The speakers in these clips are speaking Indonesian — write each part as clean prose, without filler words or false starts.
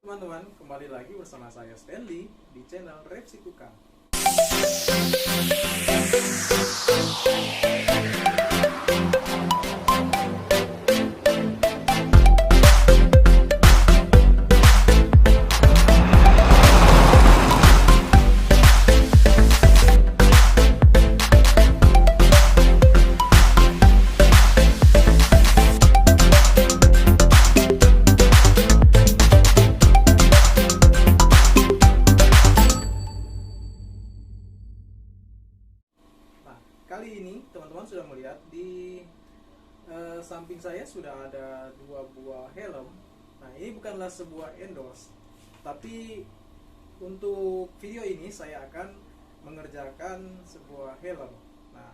Teman-teman, kembali lagi bersama saya Stanley di channel Revsi Tukang. Nah, kali ini teman-teman sudah melihat di samping saya sudah ada dua buah helm. Nah, ini bukanlah sebuah endorse, tapi untuk video ini saya akan mengerjakan sebuah helm. Nah,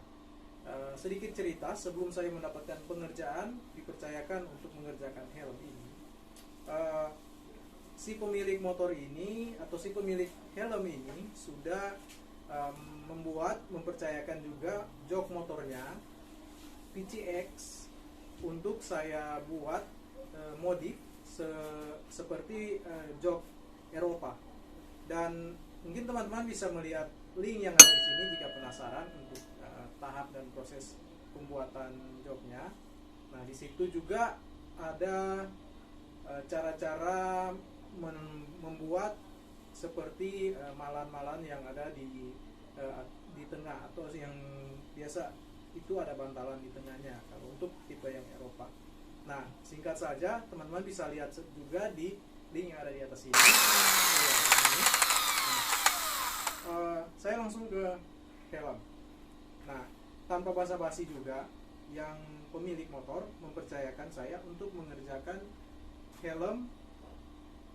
sedikit cerita, sebelum saya mendapatkan pengerjaan dipercayakan untuk mengerjakan helm ini, si pemilik motor ini atau si pemilik helm ini sudah mempercayakan juga jok motornya PCX untuk saya buat modif seperti jok Eropa. Dan mungkin teman-teman bisa melihat link yang ada di sini jika penasaran untuk tahap dan proses pembuatan joknya. Nah, di situ juga ada cara-cara membuat seperti malan-malan yang ada di tengah, atau yang biasa itu ada bantalan di tengahnya kalau untuk tipe yang Eropa. Nah, singkat saja, teman-teman bisa lihat juga di link yang ada di atas ini. Saya langsung ke helm. Nah, tanpa basa-basi juga, yang pemilik motor mempercayakan saya untuk mengerjakan helm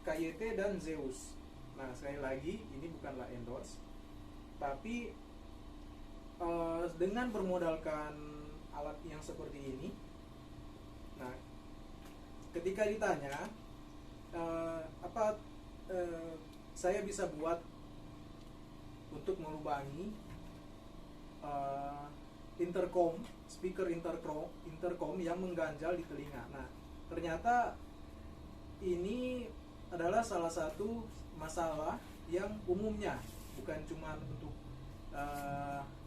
KYT dan Zeus. Nah, sekali lagi, ini bukanlah endorse, tapi dengan bermodalkan alat yang seperti ini, nah, ketika ditanya saya bisa buat untuk melubangi intercom, speaker intercom yang mengganjal di telinga. Nah, ternyata ini adalah salah satu masalah yang umumnya, bukan cuma untuk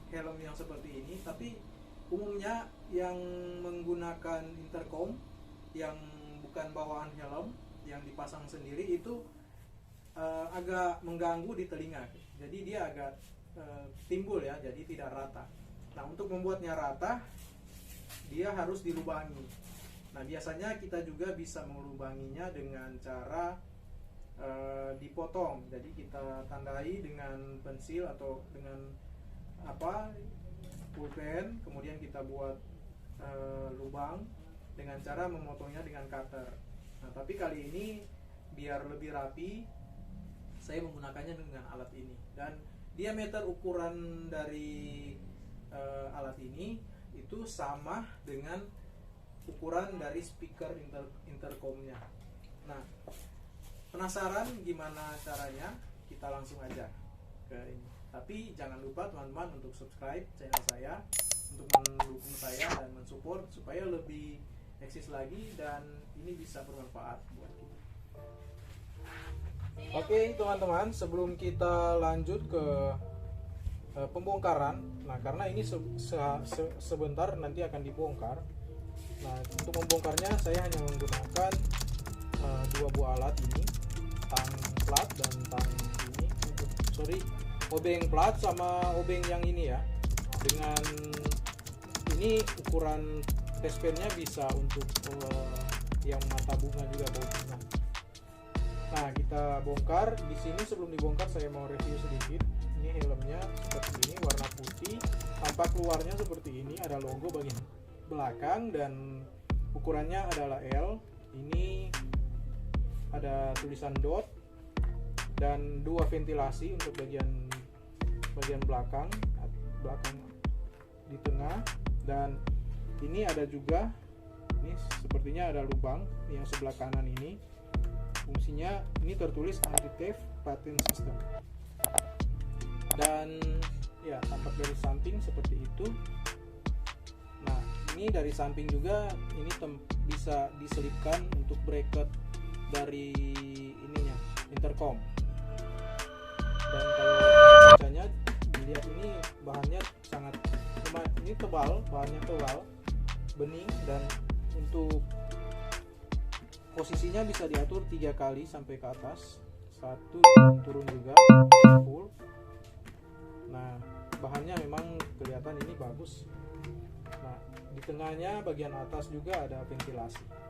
helm yang seperti ini, tapi umumnya yang menggunakan intercom yang bukan bawaan helm, yang dipasang sendiri, itu agak mengganggu di telinga. Jadi dia agak timbul ya, jadi tidak rata. Nah, untuk membuatnya rata, dia harus dilubangi. Nah, biasanya kita juga bisa melubanginya dengan cara dipotong. Jadi kita tandai dengan pensil atau dengan pulpen, kemudian kita buat lubang dengan cara memotongnya dengan cutter. Nah, tapi kali ini biar lebih rapi, saya menggunakannya dengan alat ini. Dan diameter ukuran dari alat ini itu sama dengan ukuran dari speaker intercomnya. Nah, penasaran gimana caranya? Kita langsung aja ke ini. Tapi jangan lupa teman-teman untuk subscribe channel saya, untuk mendukung saya dan mensupport supaya lebih eksis lagi dan ini bisa bermanfaat buat kita. Oke teman-teman, sebelum kita lanjut ke pembongkaran, nah karena ini sebentar nanti akan dibongkar. Nah, untuk membongkarnya saya hanya menggunakan dua buah alat ini, tang plat dan tang ini, obeng plat sama obeng yang ini ya. Dengan ini ukuran testpennya bisa untuk yang mata bunga juga bautnya. Nah, kita bongkar. Di sini sebelum dibongkar saya mau review sedikit. Ini helmnya seperti ini, warna putih. Tampak luarnya seperti ini, ada logo bagian belakang dan ukurannya adalah L. Ini ada tulisan dot dan dua ventilasi untuk bagian belakang di tengah, dan ini ada juga, ini sepertinya ada lubang yang sebelah kanan ini. Fungsinya ini tertulis anti-theft patent system. Dan ya, tampak dari samping seperti itu. Nah, ini dari samping juga ini bisa diselipkan untuk bracket dari ininya, Telkom. Dan kalau bacanya dilihat ini bahannya sangat ini tebal, bahannya tebal, bening, dan untuk posisinya bisa diatur 3 kali sampai ke atas, 1 turun juga full. Nah, bahannya memang kelihatan ini bagus. Nah, di tengahnya bagian atas juga ada ventilasi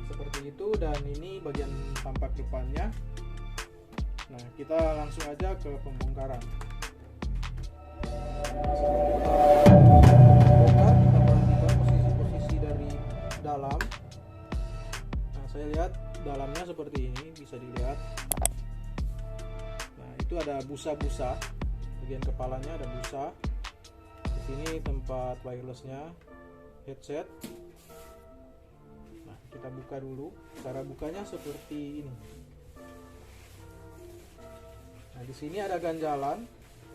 seperti itu, dan ini bagian tampak depannya. Nah, kita langsung aja ke pembongkaran. Bongkar, kita perhatikan posisi-posisi dari dalam. Nah, saya lihat dalamnya seperti ini, bisa dilihat. Nah, itu ada busa-busa, bagian kepalanya ada busa. Di sini tempat wirelessnya, headset. Nah, kita buka dulu. Cara bukanya seperti ini. Nah, di sini ada ganjalan.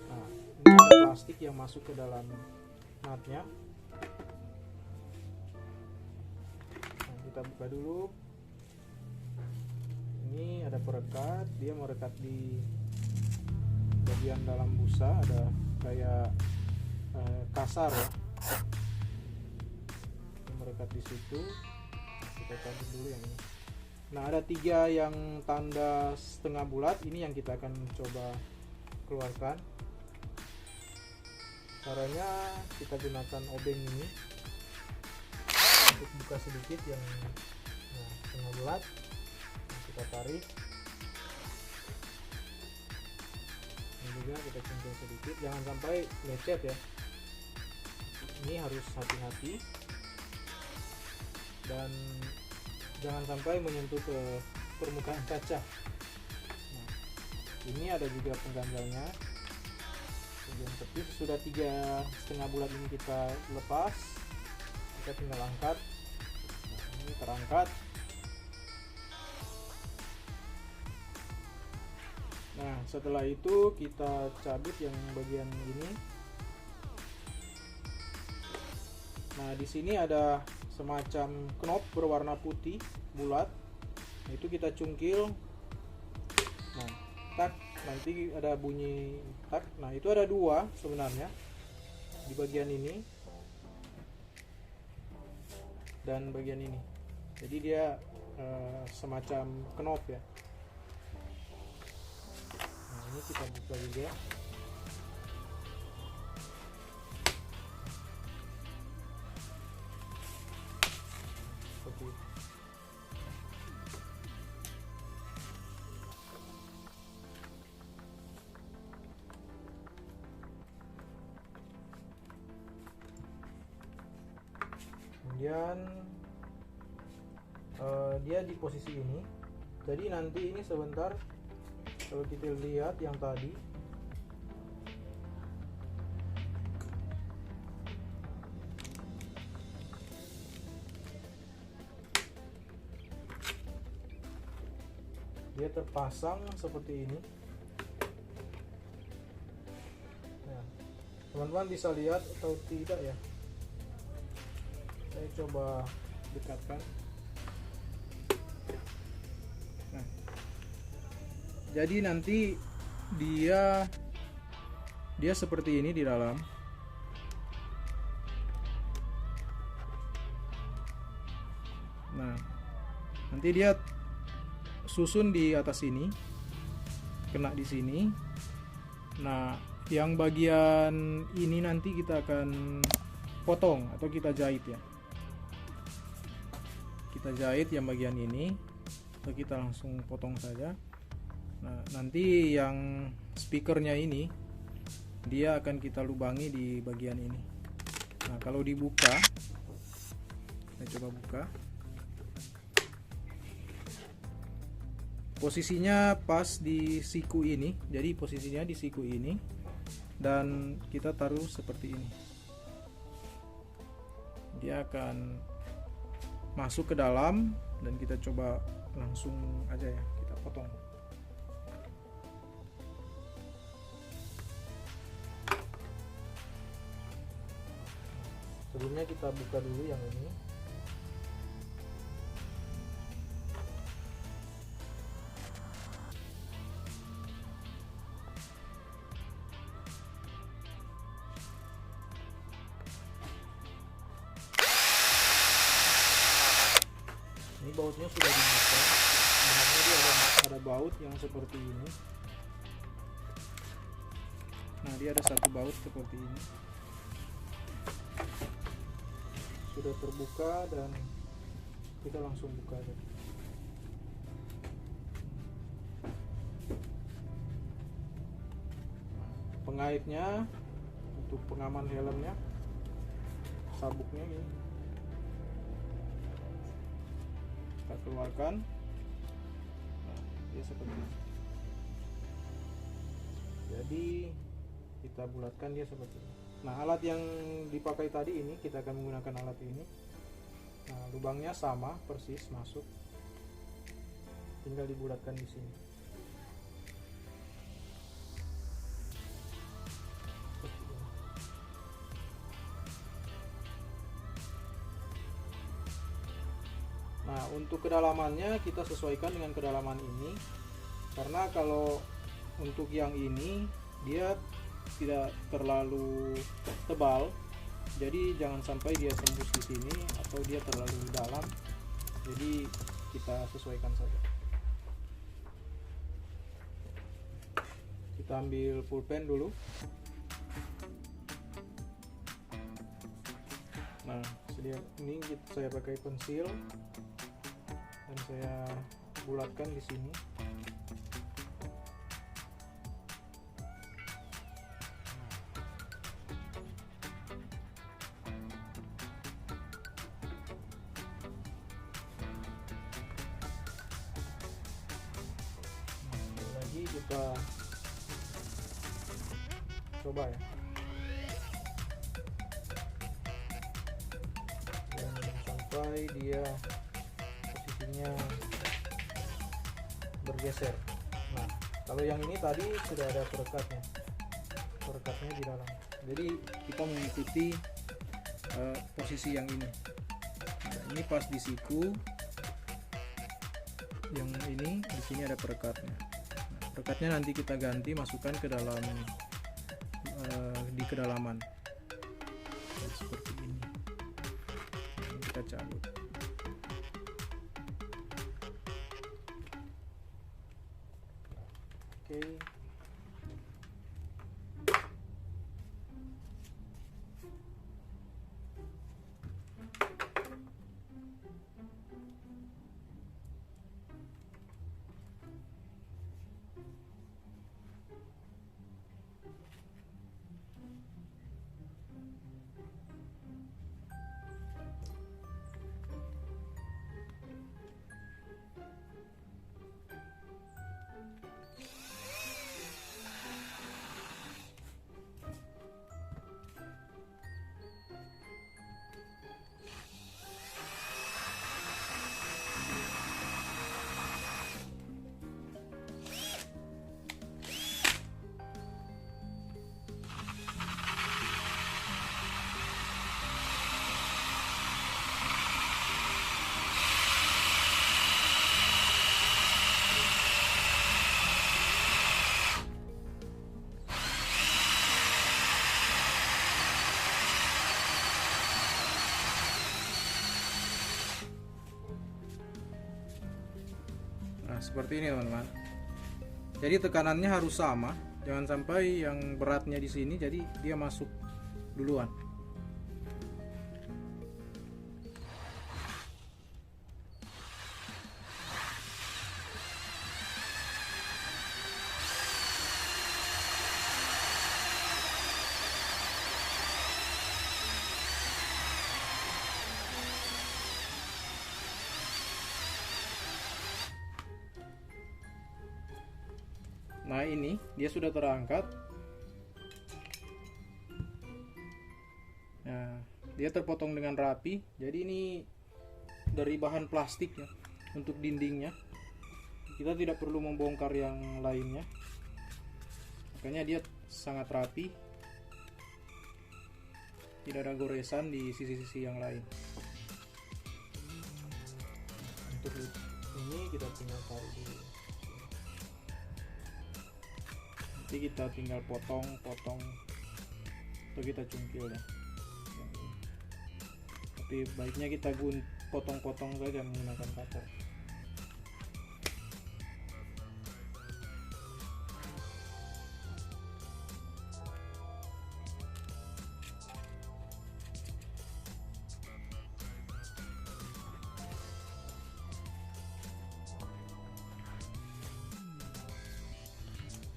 Nah, ini ada plastik yang masuk ke dalam nutnya. Nah, kita buka dulu. Ini ada perekat, dia merekat di bagian dalam busa, ada kayak kasar ya, merekat di situ. Kita cabut dulu yang ini. Nah, ada 3 yang tanda setengah bulat, ini yang kita akan coba keluarkan. Caranya kita gunakan obeng ini untuk buka sedikit yang setengah bulat. Kita tarik, ini juga kita centang sedikit, jangan sampai lecet ya, ini harus hati-hati dan jangan sampai menyentuh ke permukaan kaca. Nah, ini ada juga pengganjalnya, bagian tepi. Sudah 3,5 bulat ini kita lepas, kita tinggal angkat. Nah, ini terangkat. Nah, setelah itu kita cabut yang bagian ini. Nah, di sini ada semacam knob berwarna putih bulat. Nah, itu kita cungkil. Nah, tak, nanti ada bunyi tak. Nah, itu ada 2 sebenarnya di bagian ini dan bagian ini. Jadi dia semacam knob ya. Ini kita buka juga. Seperti itu. Kemudian dia di posisi ini. Jadi nanti ini sebentar, kalau kita lihat yang tadi, dia terpasang seperti ini. Nah, teman-teman bisa lihat atau tidak ya, saya coba dekatkan. Nah, jadi nanti dia seperti ini di dalam. Nah, nanti dia susun di atas sini, kena di sini. Nah, yang bagian ini nanti kita akan potong atau kita jahit ya. Kita jahit yang bagian ini, atau kita langsung potong saja. Nah, nanti yang speakernya ini dia akan kita lubangi di bagian ini. Nah, kalau dibuka, kita coba buka. Posisinya pas di siku ini, jadi posisinya di siku ini, dan kita taruh seperti ini. Dia akan masuk ke dalam dan kita coba langsung aja ya, kita potong. Sebelumnya kita buka dulu yang ini. bautnya sudah dibuka. Sebenarnya dia ada baut yang seperti ini. Nah, dia ada satu baut seperti ini, sudah terbuka, dan kita langsung buka aja. Pengaitnya untuk pengaman helmnya, sabuknya ini kita keluarkan. Nah, dia seperti ini. Jadi kita bulatkan dia seperti ini. Nah, alat yang dipakai tadi ini, kita akan menggunakan alat ini. Nah, lubangnya sama persis masuk, tinggal dibulatkan di sini. Nah, untuk kedalamannya kita sesuaikan dengan kedalaman ini, karena kalau untuk yang ini dia tidak terlalu tebal, jadi jangan sampai dia tembus di sini atau dia terlalu dalam, jadi kita sesuaikan saja. Kita ambil pulpen dulu. Nah, ini saya pakai pensil dan saya bulatkan di sini. Lagi kita coba ya, dan sampai dia posisinya bergeser. Nah, kalau yang ini tadi sudah ada perekatnya di dalam, jadi kita mengikuti posisi yang ini. Nah, ini pas di siku, yang ini di sini ada perekatnya. Nah, perekatnya nanti kita ganti, masukkan ke dalam di kedalaman. Nah, seperti ini. Nah, kita cabut. Oke. Seperti ini teman-teman. Jadi tekanannya harus sama, jangan sampai yang beratnya di sini jadi dia masuk duluan. Nah, ini dia sudah terangkat. Nah, dia terpotong dengan rapi. Jadi ini dari bahan plastik ya untuk dindingnya. Kita tidak perlu membongkar yang lainnya. Makanya dia sangat rapi. Tidak ada goresan di sisi-sisi yang lain. Untuk ini kita tinggal taruh dulu. Nanti kita tinggal potong atau kita cungkil ya. Tapi baiknya kita potong-potong saja menggunakan cutter.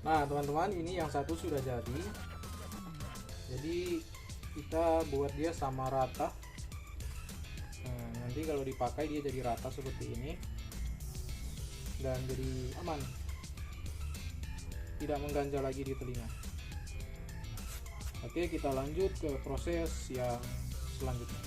Nah teman-teman, ini yang satu sudah jadi. Jadi kita buat dia sama rata. Nah, nanti kalau dipakai dia jadi rata seperti ini dan jadi aman, tidak mengganjal lagi di telinga. Oke, kita lanjut ke proses yang selanjutnya.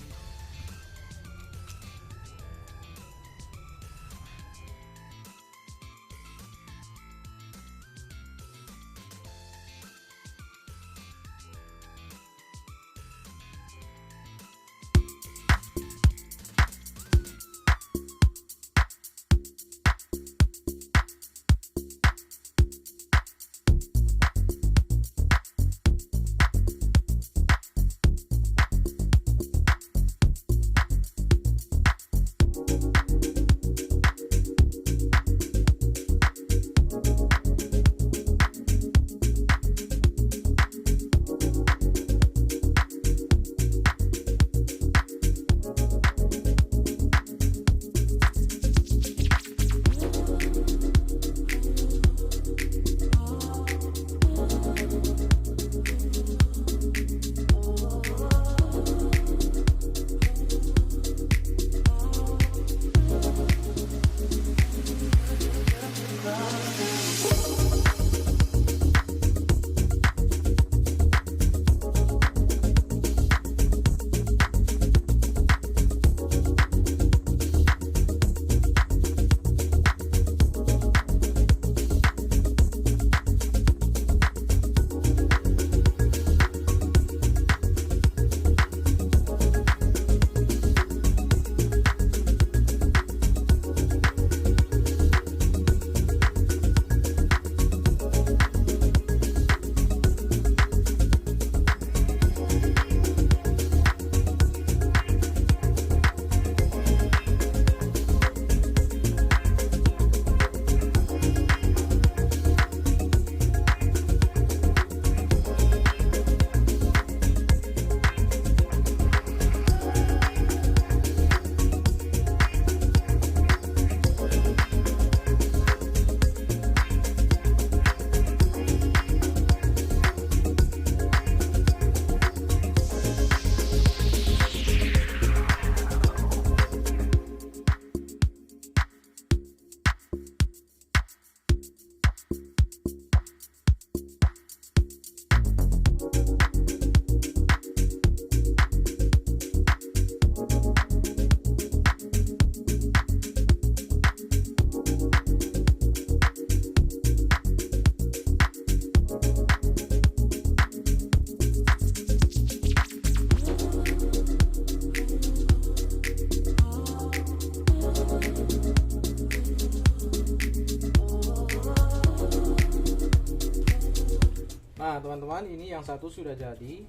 Nah teman-teman, ini yang satu sudah jadi.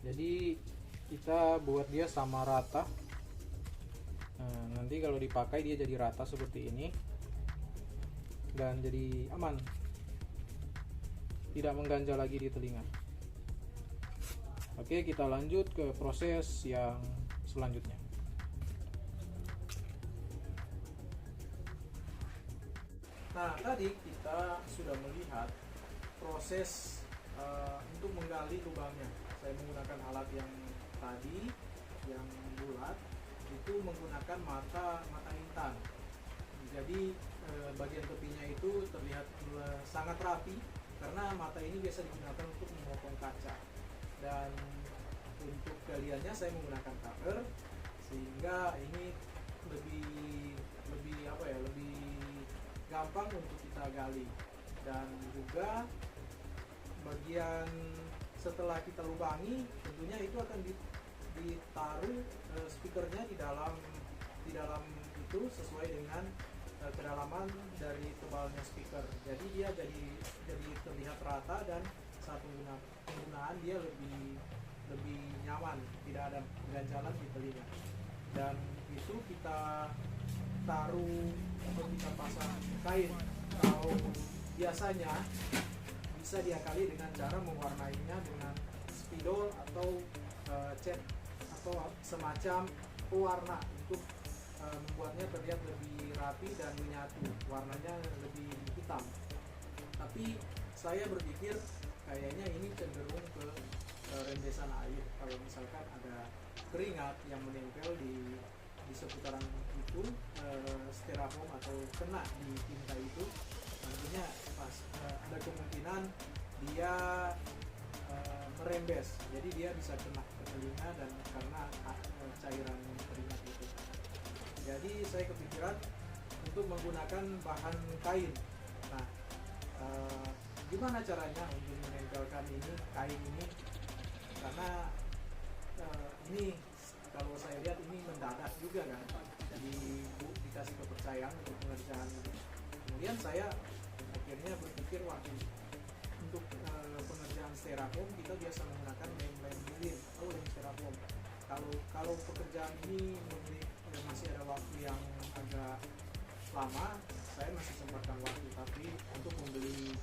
Jadi kita buat dia sama rata. Nah, nanti kalau dipakai dia jadi rata seperti ini dan jadi aman, tidak mengganjal lagi di telinga. Oke, kita lanjut ke proses yang selanjutnya. Nah tadi kita sudah melihat proses untuk menggali lubangnya. Saya menggunakan alat yang tadi yang bulat, itu menggunakan mata intan. Jadi bagian tepinya itu terlihat sangat rapi karena mata ini biasa digunakan untuk memotong kaca. Dan untuk galiannya saya menggunakan cutter sehingga ini lebih gampang untuk kita gali. Dan juga bagian setelah kita lubangi, tentunya itu akan ditaruh speakernya di dalam itu sesuai dengan kedalaman dari tebalnya speaker. Jadi dia jadi terlihat rata dan saat penggunaan dia lebih nyaman, tidak ada ganjalan di telinga. dan itu kita taruh atau kita pasang kain. Kalau biasanya bisa diakali dengan cara mewarnainya dengan spidol atau cat atau semacam pewarna untuk membuatnya terlihat lebih rapi dan menyatu, warnanya lebih hitam. Tapi saya berpikir kayaknya ini cenderung ke rembesan air. Kalau misalkan ada keringat yang menempel di seputaran itu, styrofoam atau kena di tinta itu, nantinya ada kemungkinan dia merembes, jadi dia bisa kena ke telinga dan karena cairan keringat itu. Jadi saya kepikiran untuk menggunakan bahan kain. Nah, gimana caranya untuk menempelkan kain ini? Karena ini kalau saya lihat ini mendadak juga kan, jadi dikasih kepercayaan untuk pengerjaan ini. Kemudian saya akhirnya berpikir untuk pengerjaan styrofoam kita biasa menggunakan lem lilin atau lem styrofoam. Kalau pekerjaan ini masih ada waktu yang agak lama, saya masih sempatkan waktu tapi untuk membeli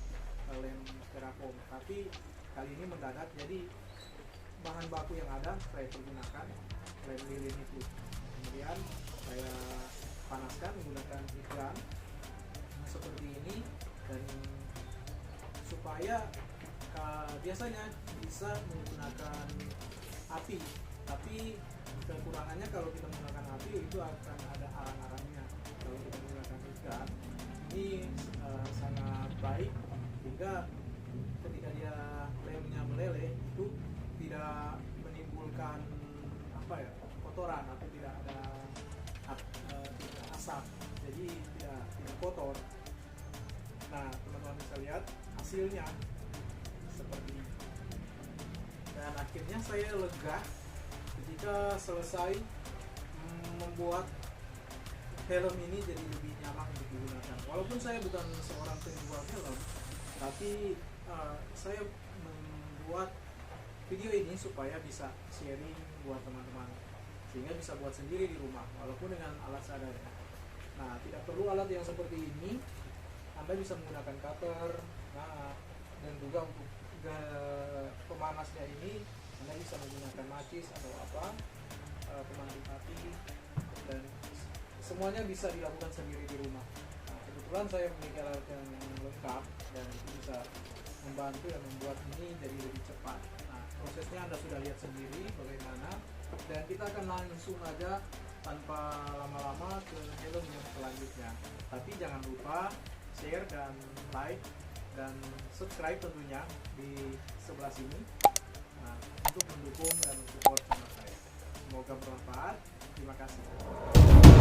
lem styrofoam. Tapi kali ini mendadak, jadi bahan baku yang ada saya pergunakan lem lilin itu. Kemudian saya panaskan menggunakan heat gun seperti ini, dan supaya biasanya bisa menggunakan api, tapi kekurangannya kalau kita menggunakan api itu akan ada arang-arangnya. Kalau kita menggunakan heat gun ini sangat baik, sehingga ketika dia lemnya meleleh itu tidak menimbulkan kotoran atau tidak ada asap, jadi tidak kotor. Nah, teman-teman bisa lihat hasilnya seperti ini. Dan akhirnya saya lega ketika selesai membuat helm ini jadi lebih nyaman untuk digunakan. Walaupun saya bukan seorang penjual helm, tapi saya membuat video ini supaya bisa sharing buat teman-teman, sehingga bisa buat sendiri di rumah walaupun dengan alat seadanya. Nah, tidak perlu alat yang seperti ini. Anda bisa menggunakan cutter, dan juga untuk pemanasnya ini Anda bisa menggunakan macis atau pemantik api, dan semuanya bisa dilakukan sendiri di rumah. Nah, kebetulan saya memiliki alat yang lengkap dan itu bisa membantu dan membuat ini jadi lebih cepat. Nah, prosesnya Anda sudah lihat sendiri bagaimana, dan kita akan langsung aja tanpa lama-lama ke helm yang selanjutnya. Tapi jangan lupa share dan like dan subscribe tentunya di sebelah sini, untuk mendukung dan support channel saya. Semoga bermanfaat. Terima kasih.